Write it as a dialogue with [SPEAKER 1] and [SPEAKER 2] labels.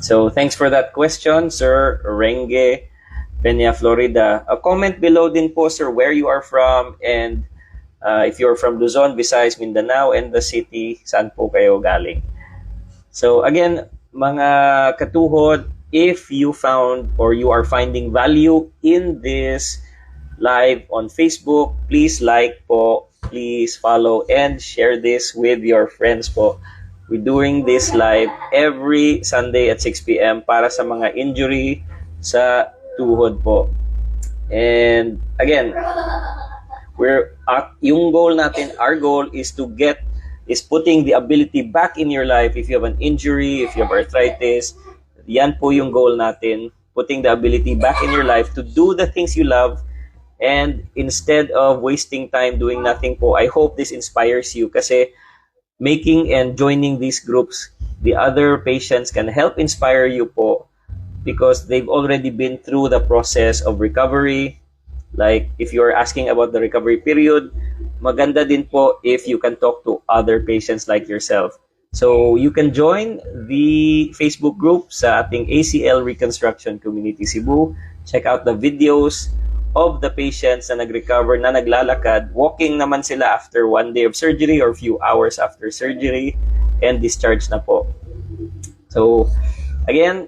[SPEAKER 1] So thanks for that question, Sir Renge Peña, Florida. A comment below din po, sir, where you are from, and if you're from Luzon, Visayas, Mindanao, and the city, saan po kayo galing. So again, mga katuhod, if you found or you are finding value in this live on Facebook, please like po, please follow, and share this with your friends po. We're doing this live every Sunday at 6 p.m. para sa mga injury sa tuhod po. And again, yung goal natin, our goal is putting the ability back in your life. If you have an injury, if you have arthritis, yan po yung goal natin, putting the ability back in your life to do the things you love. And instead of wasting time doing nothing po, I hope this inspires you kasi making and joining these groups, the other patients can help inspire you po because they've already been through the process of recovery. Like if you're asking about the recovery period, maganda din po if you can talk to other patients like yourself. So you can join the Facebook group sa ating ACL Reconstruction Community Cebu. Check out the videos of the patients na nag-recover, na naglalakad. Walking naman sila after 1 day of surgery or few hours after surgery and discharge na po. So again,